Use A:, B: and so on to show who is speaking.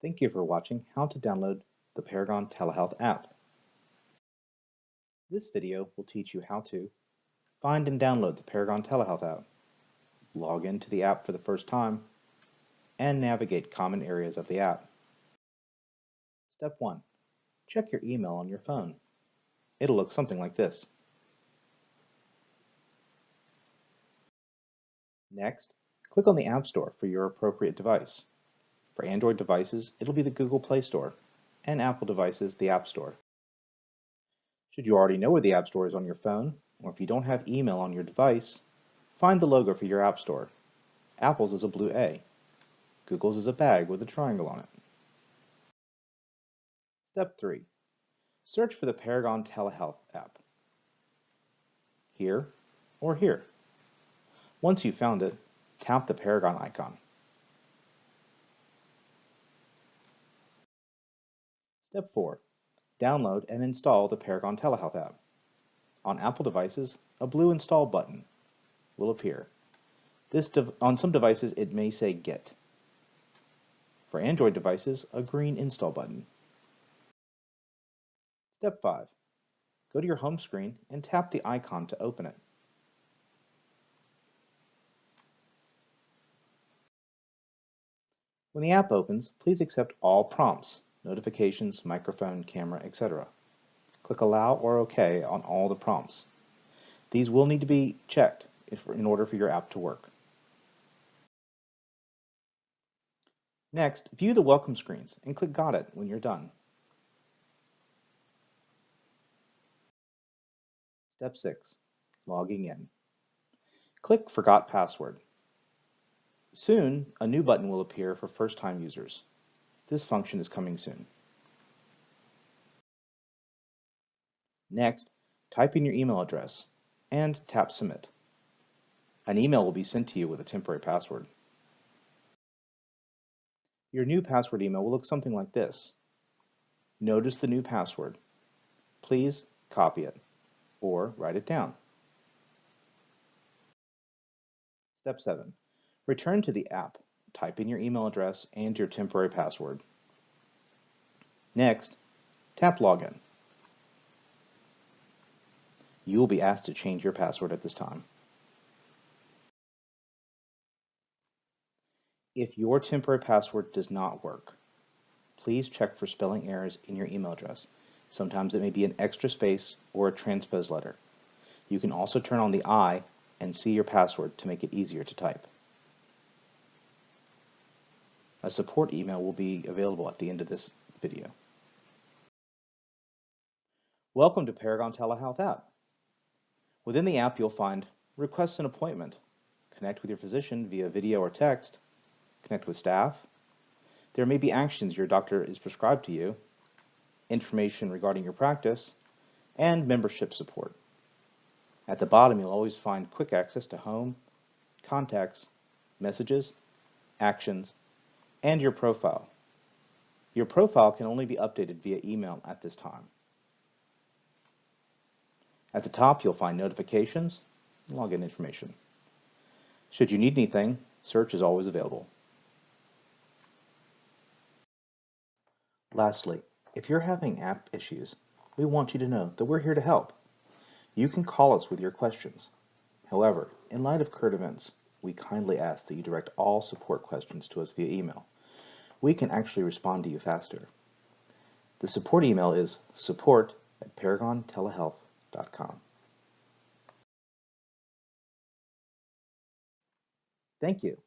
A: Thank you for watching how to download the Paragon Telehealth app. This video will teach you how to find and download the Paragon Telehealth app, log into the app for the first time, and navigate common areas of the app. Step 1. Check your email on your phone. It'll look something like this. Next, click on the App Store for your appropriate device. For Android devices, it'll be the Google Play Store, and Apple devices, the App Store. Should you already know where the App Store is on your phone, or if you don't have email on your device, find the logo for your App Store. Apple's is a blue A. Google's is a bag with a triangle on it. Step 3. Search for the Paragon Telehealth app. Here or here. Once you've found it, tap the Paragon icon. Step 4. Download and install the Paragon Telehealth app. On Apple devices, a blue Install button will appear. On some devices, it may say Get. For Android devices, a green Install button. Step 5. Go to your home screen and tap the icon to open it. When the app opens, please accept all prompts, notifications, microphone, camera, etc. Click Allow or OK on all the prompts. These will need to be checked in order for your app to work. Next, view the welcome screens and click Got it when you're done. Step 6. Logging in. Click Forgot Password. Soon, a new button will appear for first-time users. This function is coming soon. Next, type in your email address and tap Submit. An email will be sent to you with a temporary password. Your new password email will look something like this. Notice the new password. Please copy it or write it down. Step 7. Return to the app. Type in your email address and your temporary password. Next, tap Login. You will be asked to change your password at this time. If your temporary password does not work, please check for spelling errors in your email address. Sometimes it may be an extra space or a transposed letter. You can also turn on the eye and see your password to make it easier to type. A support email will be available at the end of this video. Welcome to Paragon Telehealth app. Within the app, you'll find Request an appointment, connect with your physician via video or text, connect with staff. There may be actions your doctor is prescribed to you, information regarding your practice, and membership support. At the bottom, you'll always find quick access to home, contacts, messages, actions, and your profile. Your profile can only be updated via email at this time. At the top, you'll find notifications and login information. Should you need anything, search is always available. Lastly, if you're having app issues, we want you to know that we're here to help. You can call us with your questions. However, in light of current events, we kindly ask that you direct all support questions to us via email. We can actually respond to you faster. The support email is support@paragontelehealth.com. Thank you.